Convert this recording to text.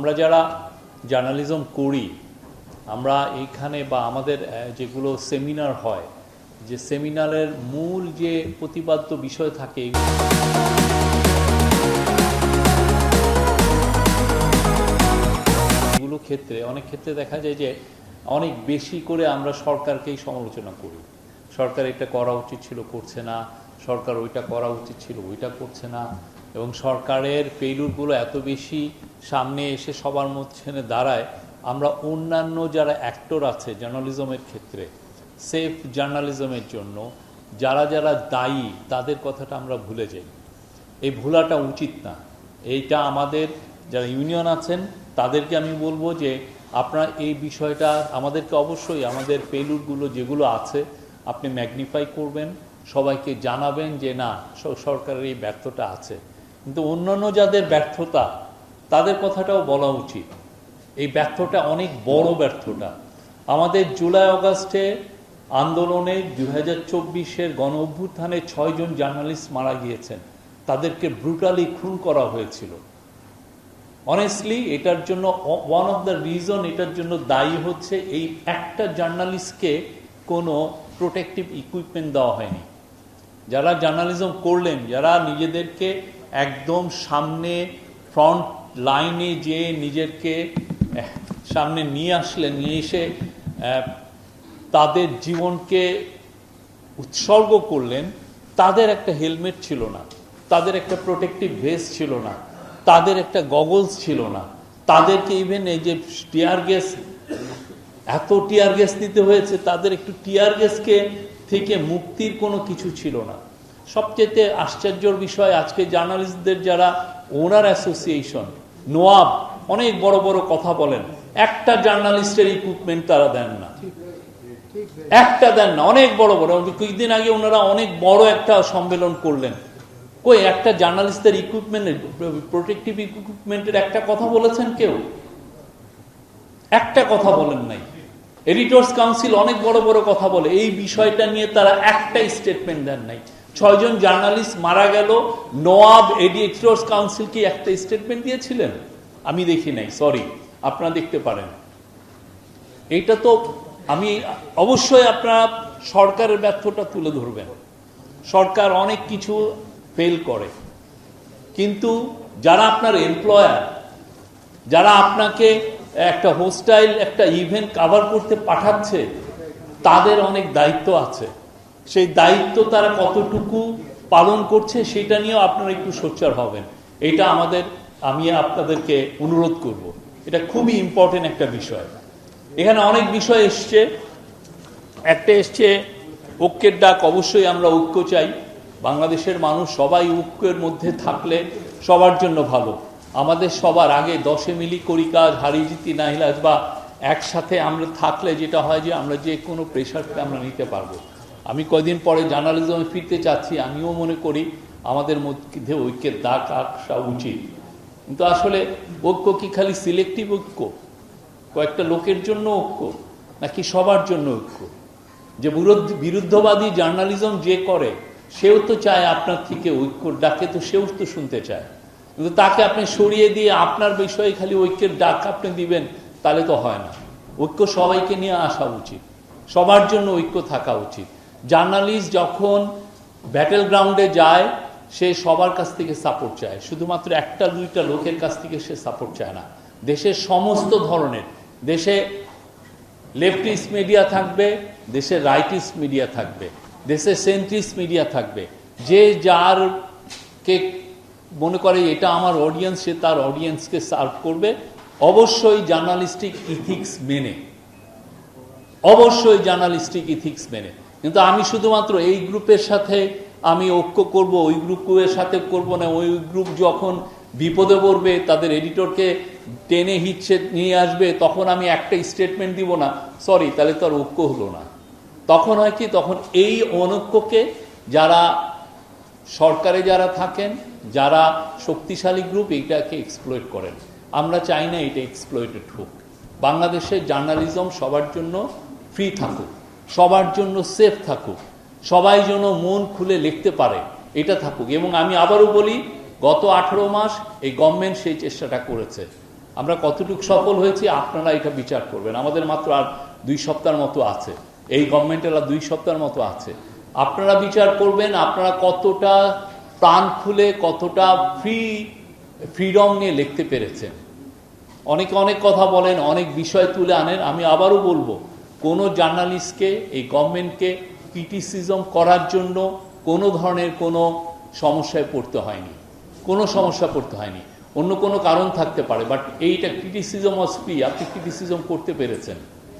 আমরা যারা জার্নালিজম করি, আমরা এইখানে বা আমাদের যেগুলো সেমিনার হয়, যে সেমিনারের মূল যে প্রতিপাদ্য বিষয় থাকে এগুলো ক্ষেত্রে অনেক ক্ষেত্রে দেখা যায় যে অনেক বেশি করে আমরা সরকারকেই সমালোচনা করি। সরকার এটা করা উচিত ছিল, করছে না, সরকার ওইটা করা উচিত ছিল, ওইটা করছে না, এবং সরকারের ফেইলুরগুলো এত বেশি সামনে এসে সবার মধ্যে দাঁড়ায়, আমরা অন্যান্য যারা অ্যাক্টর আছে জার্নালিজমের ক্ষেত্রে, সেফ জার্নালিজমের জন্য যারা যারা দায়ী তাদের কথাটা আমরা ভুলে যাই। এই ভুলাটা উচিত না। এইটা আমাদের যারা ইউনিয়ন আছেন তাদেরকে আমি বলবো যে আপনারা এই বিষয়টা আমাদেরকে অবশ্যই আমাদের ফেইলুরগুলো যেগুলো আছে আপনি ম্যাগনিফাই করবেন, সবাইকে জানাবেন যে না সরকারের এই ব্যর্থতা আছে, কিন্তু অন্যান্য যাদের ব্যর্থতা তাদের কথাটাও বলা উচিত। এই ব্যর্থতা অনেক বড় ব্যর্থতা। আমাদের জুলাই আগস্টে আন্দোলনে 2024-এর গণ অভ্যুত্থানে 6 জন জার্নালিস্ট মারা গিয়েছেন, তাদেরকে ব্রুটালি খুন করা হয়েছিল। অনেস্টলি এটার জন্য ওয়ান অফ দ্য রিজন, এটার জন্য দায়ী হচ্ছে এই একটা জার্নালিস্টকে কোনো প্রোটেক্টিভ ইকুইপমেন্ট দেওয়া হয়নি। যারা জার্নালিজম করলেন, যারা নিজেদেরকে একদম সামনে ফ্রন্ট লাইনে যে নিজেকে সামনে নিয়ে আসলেন, নিয়ে এসে তাদের জীবনকে উৎসর্গ করলেন, তাদের একটা হেলমেট ছিল না, তাদের একটা প্রোটেক্টিভ ভেস্ট ছিল না, তাদের একটা গগলস ছিল না, তাদেরকে ইভেন এই যে টিয়ার গ্যাস, এত টিয়ার গ্যাস নিতে হয়েছে, তাদের একটু টিয়ার গ্যাসকে থেকে মুক্তির কোনো কিছু ছিল না। সবচেয়ে আশ্চর্যের বিষয়, আজকে জার্নালিস্টদের যারা ওনার অ্যাসোসিয়েশন, নোয়াব, অনেক বড় বড় কথা বলেন, একটা জার্নালিস্টের ইকুইপমেন্ট তারা দেন না, একটা দেন না। অনেক বড় বড়, কিছুদিন আগে ওনারা অনেক বড় একটা সম্মেলন করলেন, কই একটা জার্নালিস্টের ইকুইপমেন্টের, প্রোটেক্টিভ ইকুইপমেন্টের একটা কথা বলেছেন কেউ? একটা কথা বলেন নাই। এডিটর্স কাউন্সিল অনেক বড় বড় কথা বলে, এই বিষয়টা নিয়ে তারা একটা স্টেটমেন্ট দেন নাই। 6 জন জার্নালিস্ট মারা গেল, নোয়াব এডিটর্স কাউন্সিল কি একটা স্টেটমেন্ট দিয়েছিলেন? আমি দেখি নাই, সরি, আপনারা দেখতে পারেন। এইটা তো আমি অবশ্যই আপনারা সরকারের ব্যর্থতা তুলে ধরবেন। সরকার অনেক কিছু ফেল করে, কিন্তু যারা আপনার এমপ্লয়ার, যারা আপনাকে একটা হোস্টাইল একটা ইভেন্ট কভার করতে পাঠাচ্ছে, তাদের অনেক দায়িত্ব আছে। সেই দায়িত্ব তারা কতটুকু পালন করছে সেটা নিয়েও আপনারা একটু সোচ্চার হবেন। এটা আমি আপনাদেরকে অনুরোধ করব। এটা খুবই ইম্পর্টেন্ট একটা বিষয়। এখানে অনেক বিষয় এসছে। একটা এসছে ঐক্যের ডাক। অবশ্যই আমরা ঐক্য চাই। বাংলাদেশের মানুষ সবাই ঐক্যের মধ্যে থাকলে সবার জন্য ভালো। আমাদের সবার আগে 10 মিলি করি কাজ, হারি জিতি নাহিলাজ, বা একসাথে আমরা থাকলে যেটা হয় যে আমরা যে কোনো প্রেশারকে আমরা নিতে পারবো। আমি কয়দিন পরে জার্নালিজমে ফিরতে চাচ্ছি, আমিও মনে করি আমাদের মধ্যে ঐক্যের দাগ আসা উচিত। কিন্তু আসলে ঐক্য কি খালি সিলেক্টিভ ঐক্য, কয়েকটা লোকের জন্য ঐক্য, নাকি সবার জন্য ঐক্য? যে বিরুদ্ধবাদী জার্নালিজম যে করে, সেও তো চায় আপনার থেকে ঐক্যর ডাকে, তো সেও তো শুনতে চায়। কিন্তু তাকে আপনি সরিয়ে দিয়ে আপনার বিষয়ে খালি ঐক্যের ডাক আপনি দিবেন, তাহলে তো হয় না। ঐক্য সবাইকে নিয়ে আসা উচিত, সবার জন্য ঐক্য থাকা উচিত। জার্নালিস্ট যখন ব্যাটেল গ্রাউন্ডে যায়, সে সবার কাছ থেকে সাপোর্ট চায়, শুধুমাত্র একটা দুইটা লোকের কাছ থেকে সে সাপোর্ট চায় না। দেশের সমস্ত ধরনের, দেশে লেফটিস্ট মিডিয়া থাকবে, দেশে রাইটিস্ট মিডিয়া থাকবে, দেশে সেন্ট্রিস্ট মিডিয়া থাকবে। যে যারকে মনে করে এটা আমার অডিয়েন্স, সে তার অডিয়েন্সকে সার্ভ করবে, অবশ্যই জার্নালিস্টিক ইথিক্স মেনে, অবশ্যই জার্নালিস্টিক ইথিক্স মেনে। কিন্তু আমি শুধুমাত্র এই গ্রুপের সাথে আমি ঐক্য করব, ওই গ্রুপের সাথে করব না। ওই গ্রুপ যখন বিপদে পড়বে, তাদের এডিটরকে টেনে হিচড়ে নিয়ে আসবে, তখন আমি একটা স্টেটমেন্ট দিব না, সরি, তাহলে তো আর ঐক্য হলো না। তখন হয় কি, তখন এই অনৈক্যকে যারা সরকারে যারা থাকেন, যারা শক্তিশালী গ্রুপ, এইটাকে এক্সপ্লয়েট করেন। আমরা চাই না এটা এক্সপ্লয়েটেড হোক। বাংলাদেশের জার্নালিজম সবার জন্য ফ্রি থাকুক, সবার জন্য সেফ থাকুক, সবাই যেন মন খুলে লিখতে পারে, এটা থাকুক। এবং আমি আবারও বলি, গত 18 মাস এই গভর্নমেন্ট সেই চেষ্টাটা করেছে। আমরা কতটুকু সফল হয়েছি আপনারা এটা বিচার করবেন। আমাদের মাত্র আর 2 সপ্তাহের মতো আছে, এই গভর্নমেন্টের আর 2 সপ্তাহের মতো আছে। আপনারা বিচার করবেন আপনারা কতটা প্রাণ খুলে, কতটা ফ্রিডম নিয়ে লিখতে পেরেছেন। অনেকে অনেক কথা বলেন, অনেক বিষয় তুলে আনেন। আমি আবারও বলবো, কোনো জার্নালিস্টকে, এই গভর্নমেন্টকে ক্রিটিসিজম করার জন্য কোনো ধরনের কোনো সমস্যায় পড়তে হয়নি, কোনো সমস্যা পড়তে হয়নি। অন্য কোনো কারণ থাকতে পারে, বাট এইটা ক্রিটিসিজম অফ ফ্রি, আপনি ক্রিটিসিজম করতে পেরেছেন।